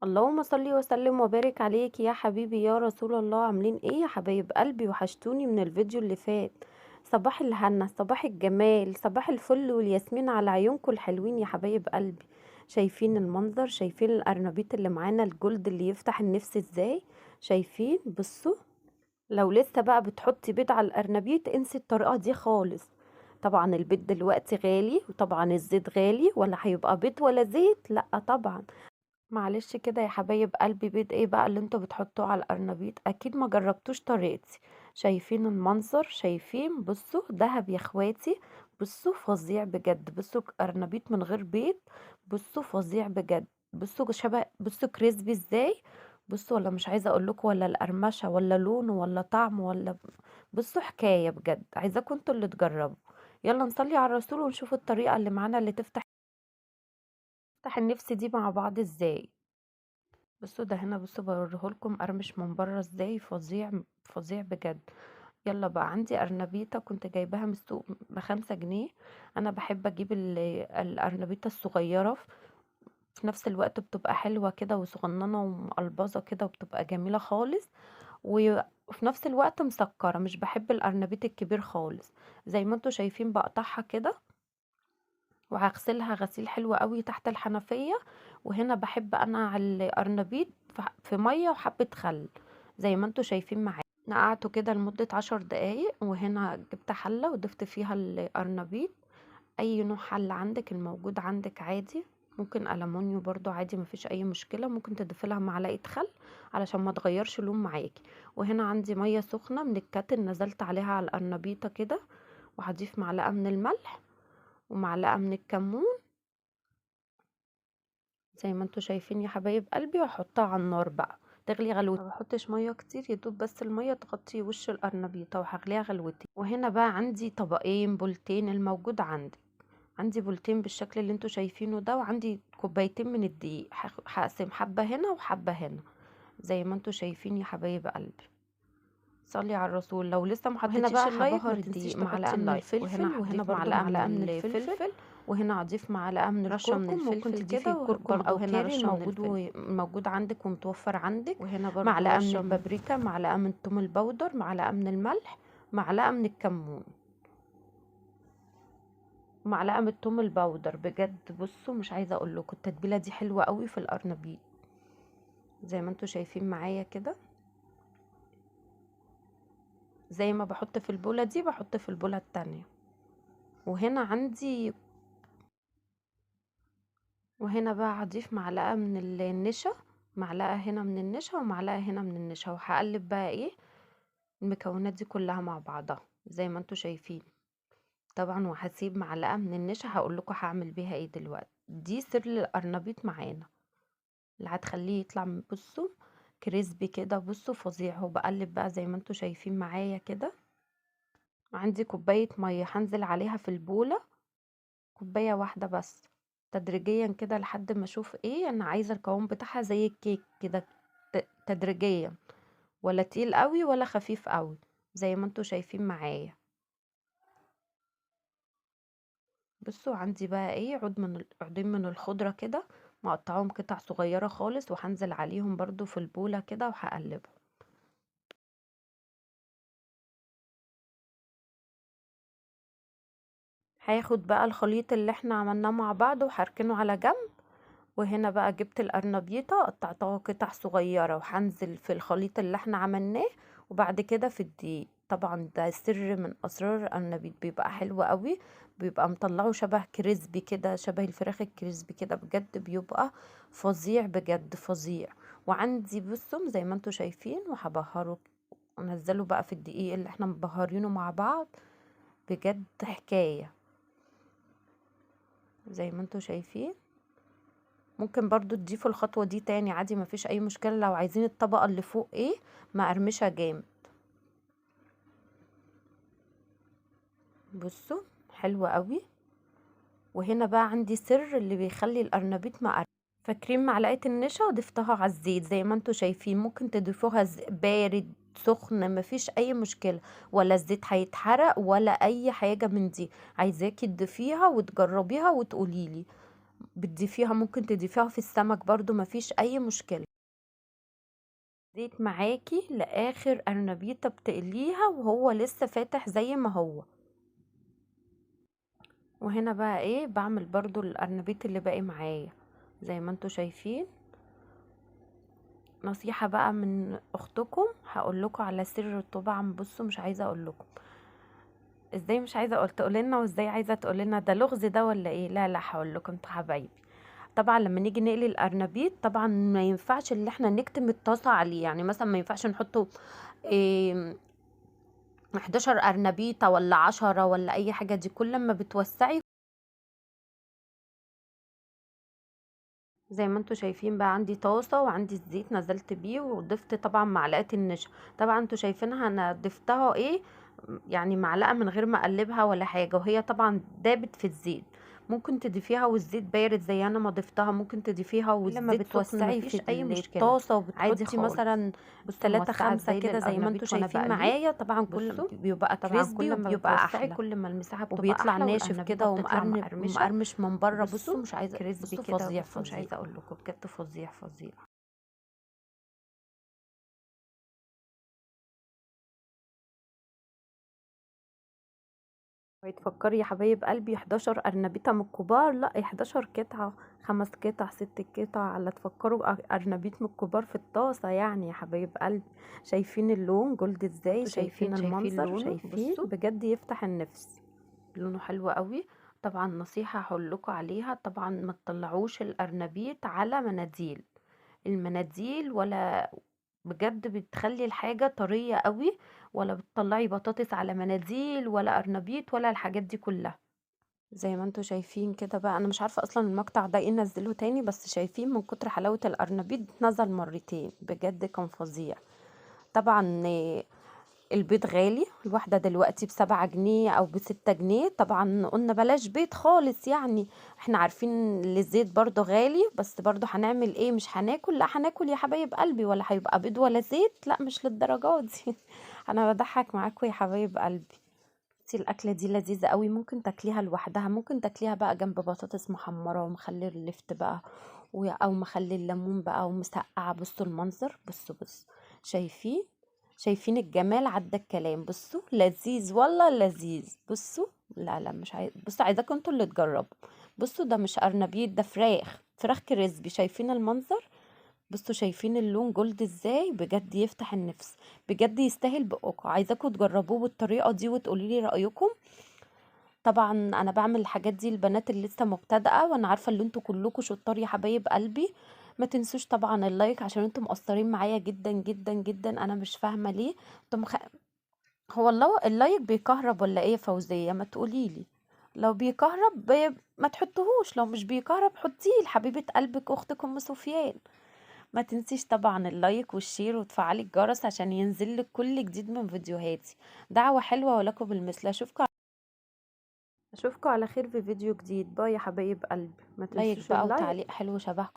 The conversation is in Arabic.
اللهم صل وسلم وبارك عليك يا حبيبي يا رسول الله. عاملين ايه يا حبايب قلبي؟ وحشتوني من الفيديو اللي فات. صباح الهنا، صباح الجمال، صباح الفل والياسمين على عيونكم الحلوين يا حبايب قلبي. شايفين المنظر؟ شايفين القرنبيط اللي معانا الجلد اللي يفتح النفس ازاي؟ شايفين؟ بصوا. لو لسه بقى بتحطي بيض على القرنبيط انسي الطريقة دي خالص. طبعا البيض دلوقتي غالي، وطبعا الزيت غالي، ولا هيبقى بيض ولا زيت؟ لا طبعا. معلش كده يا حبايب قلبي، بيض ايه بقى اللي انتوا بتحطوه على القرنبيط؟ اكيد ما جربتوش طريقتي. شايفين المنظر؟ شايفين؟ بصوا دهب يا اخواتي. بصوا فظيع بجد. بصوا قرنبيط من غير بيض. بصوا فظيع بجد. بصوا شبه، بصوا كريسبي ازاي. بصوا، ولا مش عايزه اقول لكم، ولا القرمشه، ولا لونه، ولا طعم، ولا بصوا حكايه بجد. عايزاكم انتوا اللي تجربوا. يلا نصلي على الرسول ونشوف الطريقه اللي معانا اللي تفتح النفس دي مع بعض ازاي. بصوا ده هنا، بصوا بوريهولكم قرمش من بره ازاي، فظيع فظيع بجد. يلا بقى، عندي أرنبيطة كنت جايباها من السوق ب5 جنيه. أنا بحب أجيب الأرنبيطة الصغيرة. في نفس الوقت بتبقى حلوة كده وصغننة ومقلبظة كده، وبتبقى جميلة خالص. وفي نفس الوقت مسكرة، مش بحب الأرنبيط الكبير خالص. زي ما انتوا شايفين بقطعها كده، وهغسلها غسيل حلو قوي تحت الحنفية. وهنا بحب انا القرنبيط في مية وحبة خل، زي ما انتوا شايفين معايا. نقعته كده لمدة 10 دقايق، وهنا جبت حلة وضفت فيها القرنبيط. اي نوع حل عندك، الموجود عندك عادي. ممكن ألمونيو برضو عادي، مفيش اي مشكلة. ممكن تضيفي لها معلقة خل علشان ما تغيرش لون معاكي. وهنا عندي مية سخنة من الكاتل، نزلت عليها على القرنبيطة كده. وهضيف معلقة من الملح ومعلقة من الكمون، زي ما انتوا شايفين يا حبايب قلبي. واحطها على النار بقى تغلي غلوتين. ما بحطش ميه كتير، يدوب بس الميه تغطي وش القرنبيطه، وهغليها غلوتين. وهنا بقى عندي طبقين بولتين الموجود عندي. عندي بولتين بالشكل اللي انتوا شايفينه ده، وعندي كوبايتين من الدقيق. هقسم حبه هنا وحبه هنا، زي ما انتوا شايفين يا حبايب قلبي. صلي على الرسول. لو لسه ما وهنا حطيتيش بقى اللايك ما هبهر تنسيش الدقيق، معلقه تحطي من اللايك. الفلفل، وهنا برضو معلقه من الفلفل. وهنا هضيف معلقه من رشة من الكركم. ممكن الفلفل تضيفي كده، كركم برضو او هنا كاري، رشة من الموجود الفلفل. موجود عندك ومتوفر عندك. وهنا برضو معلقه من رشة من البابريكا، معلقه من الثوم البودر، معلقه من الملح، معلقه من الكمون، معلقه من الثوم البودر. بجد بصوا، مش عايزه اقول لكم التتبيله دي حلوه قوي في القرنبيط، زي ما انتوا شايفين معايا كده. زي ما بحط في البوله دي بحط في البوله التانية. وهنا عندي، وهنا بقى هضيف معلقة من النشا. معلقة هنا من النشا ومعلقة هنا من النشا، وهقلب بقى ايه المكونات دي كلها مع بعضها زي ما انتوا شايفين. طبعا وهسيب معلقة من النشا، هقول لكم هعمل بيها ايه دلوقتي. دي سر القرنبيط معانا اللي هتخليه يطلع، بصوا كريسبي كده. بصوا فظيع. هو بقلب بقى زي ما انتوا شايفين معايا كده. عندي كوباية مية هنزل عليها في البولة، كوباية واحدة بس، تدريجيا كده لحد ما اشوف ايه انا عايزة القوام بتاعها زي الكيك كده. تدريجيا، ولا تقيل قوي ولا خفيف قوي، زي ما انتوا شايفين معايا. بصوا عندي بقى ايه عودين من الخضرة كده، مقطعهم قطع صغيرة خالص، وهنزل عليهم برضو في البولة كده وهقلبهم. هاخد بقى الخليط اللي احنا عملناه مع بعض وهركنه على جنب. وهنا بقى جبت القرنبيطة قطعتها قطع صغيرة، وهنزل في الخليط اللي احنا عملناه، وبعد كده في الدقيق. طبعا ده سر من اسرار القرنبيط، بيبقى حلو قوي. بيبقى مطلعه شبه كريسبي كده، شبه الفراخ الكريسبي كده، بجد بيبقى فظيع بجد فظيع. وعندي بصم زي ما انتوا شايفين، وهبهره ونزله بقى في الدقيق اللي احنا مبهرينه مع بعض. بجد حكاية، زي ما انتوا شايفين. ممكن برضو تضيفوا الخطوة دي تاني عادي، مفيش اي مشكلة لو عايزين الطبقة اللي فوق ايه مقرمشة جامد. بصوا حلوة قوي. وهنا بقى عندي سر اللي بيخلي القرنبيط مقرمش. فاكرين معلقة النشا؟ ضفتها على الزيت زي ما انتوا شايفين. ممكن تضيفوها بارد سخن، مفيش اي مشكلة، ولا الزيت هيتحرق ولا اي حاجة من دي. عايزاكي تضيفيها وتجربيها وتقوليلي. بتضيفيها، ممكن تضيفيها في السمك برضو مفيش اي مشكلة. زيت معاكي لاخر ارنبيطة بتقليها وهو لسه فاتح زي ما هو. وهنا بقى ايه بعمل برضو الارنبيط اللي باقي معايا زي ما انتوا شايفين. نصيحة بقى من اختكم، هقول لكم على سر طبعا. بصوا مش عايزة اقول لكم ازاي، مش عايزة تقول لنا، وازاي عايزة تقول لنا ده لغز ده ولا ايه؟ لا لا، هقول لكم انتوا حبايبي. طبعا لما نيجي نقلي الارنبيط طبعا ما ينفعش اللي احنا نكتم الطاسة عليه، يعني مثلا ما ينفعش نحطه إيه 11 ارنبيطة ولا 10 ولا اي حاجة، دي كل ما بتوسعي. زي ما انتوا شايفين بقى عندي طاسة وعندي الزيت نزلت بيه وضفت طبعا معلقة النشا. طبعا انتوا شايفينها انا ضفتها ايه، يعني معلقة من غير ما اقلبها ولا حاجة، وهي طبعا دابت في الزيت. ممكن تضيفيها والزيت بارد زي انا ما ضفتها، ممكن تضيفيها لما والزيت سخن، بتوسعي مفيش في اي مشكلة. الطاسة عادي وبتحطي خالص. مثلا بصوا 3 موسعة 5 ازاي كده زي ما انتوا للقرنبيط وانا شايفين بقليه. معايا، طبعا بصوا بيبقى طبعا كريسبي كل ما وبيبقى بتوسعي احلى، كل ما المساحة بتبقى وبيطلع احلى ناشف والقرنبيطة كده بتطلع مقرمشة. ومقرمش من بره. بصوا بصوا مش عايزة، كريسبي بصوا كده، فظيع بصوا مش فظيع. عايزة اقول لكم بجد فظيع فظيع. تفكري يا حبايب قلبي 11 أرنبيطة من الكبار؟ لا 11 قطعة، 5 قطع 6 قطع، على تفكروا أرنبيط من الكبار في الطاسة يعني يا حبايب قلبي. شايفين اللون جولد ازاي؟ انتوا شايفين شايفين المنظر؟ لونه؟ شايفين بصوا بجد يفتح النفس. لونه حلو قوي. طبعا نصيحة هقولكوا عليها، طبعا ما تطلعوش الأرنبيط على مناديل. المناديل ولا بجد بتخلي الحاجة طرية قوي، ولا بتطلعي بطاطس على مناديل ولا أرنبيط ولا الحاجات دي كلها. زي ما انتوا شايفين كده بقى، انا مش عارفة اصلا المقطع ده ايه نزله تاني، بس شايفين من كتر حلاوة القرنبيط نزل مرتين، بجد كان فظيع. طبعا البيض غالي، الواحدة دلوقتي ب7 جنيه او ب6 جنيه. طبعا قلنا بلاش بيض خالص، يعني احنا عارفين ان الزيت برضو غالي، بس برضو هنعمل ايه؟ مش هناكل؟ لا هناكل يا حبايب قلبي، ولا هيبقى بيض ولا زيت؟ لا مش للدرجات دي. انا بضحك معاكم يا حبايب قلبي. بصي الاكله دي لذيذه قوي، ممكن تاكليها لوحدها، ممكن تاكليها بقى جنب بطاطس محمره ومخلي اللفت بقى او مخلي الليمون بقى ومسقعه. بصوا المنظر، بصوا شايفين؟ شايفين الجمال؟ عدى الكلام. بصوا لذيذ والله لذيذ. بصوا لا لا مش عايز، بصوا عايزاكم انتوا اللي تجربوا. بصوا ده مش ارنبيط، ده فراخ كريسبي. شايفين المنظر؟ بصوا شايفين اللون جولد ازاي؟ بجد يفتح النفس، بجد يستاهل بقكم. عايزاكم تجربوه بالطريقه دي وتقولي لي رايكم. طبعا انا بعمل الحاجات دي للبنات اللي لسه مبتدئه، وانا عارفه ان انتوا كلكم شطار يا حبايب قلبي. ما تنسوش طبعا اللايك عشان انتوا مقصرين معايا جدا جدا جدا، انا مش فاهمه ليه. انتوا هو الله اللايك بيكهرب ولا ايه يا فوزيه؟ ما تقولي لي. لو بيكهرب ما تحطوهوش، لو مش بيكهرب حطيه لحبيبه قلبك اختك ام سفيان. ما تنسيش طبعا اللايك والشير وتفعلي الجرس عشان ينزلك كل جديد من فيديوهاتي. دعوة حلوة ولكم بالمثل. اشوفكم على خير في فيديو جديد. باي يا حبايب قلبي، ما لايك تنسوش بقى اللايك. وتعليق حلو شبه